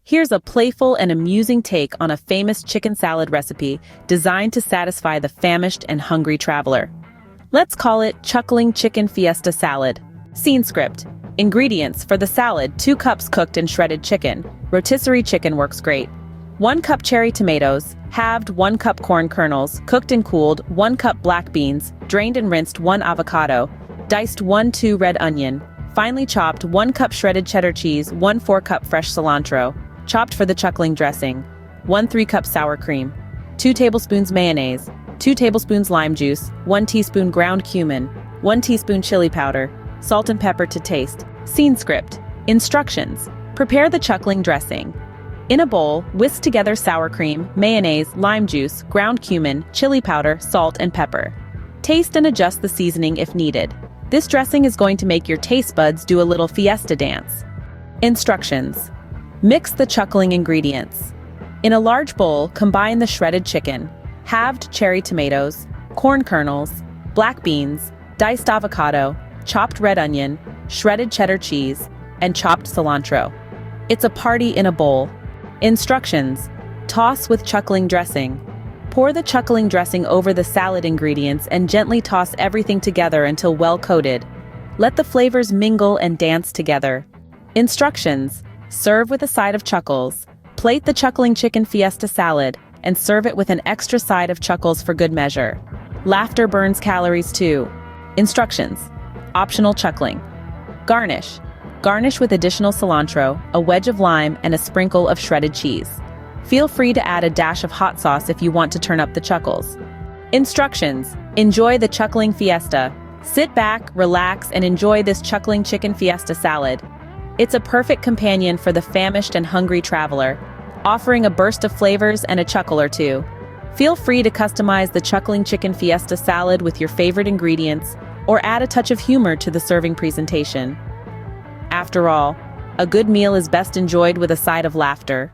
Here's a playful and amusing take on a famous chicken salad recipe designed to satisfy the famished and hungry traveler. Let's call it Chuckling Chicken Fiesta Salad. Scene script. Ingredients for the salad: 2 cups cooked and shredded chicken. Rotisserie chicken works great. 1 cup cherry tomatoes, halved 1 cup corn kernels, cooked and cooled, 1 cup black beans, drained and rinsed 1 avocado, diced 1-2 red onion, finely chopped 1 cup shredded cheddar cheese, 1 4-cup fresh cilantro, chopped for the chuckling dressing, 1 3-cup sour cream, 2 tablespoons mayonnaise, 2 tablespoons lime juice, 1 teaspoon ground cumin, 1 teaspoon chili powder, salt and pepper to taste. Scene script. Instructions. Prepare the chuckling dressing. In a bowl, whisk together sour cream, mayonnaise, lime juice, ground cumin, chili powder, salt, and pepper. Taste and adjust the seasoning if needed. This dressing is going to make your taste buds do a little fiesta dance. Instructions. Mix the chuckling ingredients. In a large bowl, combine the shredded chicken, halved cherry tomatoes, corn kernels, black beans, diced avocado, chopped red onion, shredded cheddar cheese, and chopped cilantro. It's a party in a bowl. Instructions. Toss with chuckling dressing. Pour the chuckling dressing over the salad ingredients and gently toss everything together until well coated. Let the flavors mingle and dance together. Instructions. Serve with a side of chuckles. Plate the Chuckling Chicken Fiesta salad and serve it with an extra side of chuckles for good measure. Laughter burns calories too. Instructions. Optional chuckling. Garnish. Garnish with additional cilantro, a wedge of lime, and a sprinkle of shredded cheese. Feel free to add a dash of hot sauce if you want to turn up the chuckles. Instructions. Enjoy the Chuckling Fiesta. Sit back, relax, and enjoy this Chuckling Chicken Fiesta salad. It's a perfect companion for the famished and hungry traveler, offering a burst of flavors and a chuckle or two. Feel free to customize the Chuckling Chicken Fiesta salad with your favorite ingredients, or add a touch of humor to the serving presentation. After all, a good meal is best enjoyed with a side of laughter.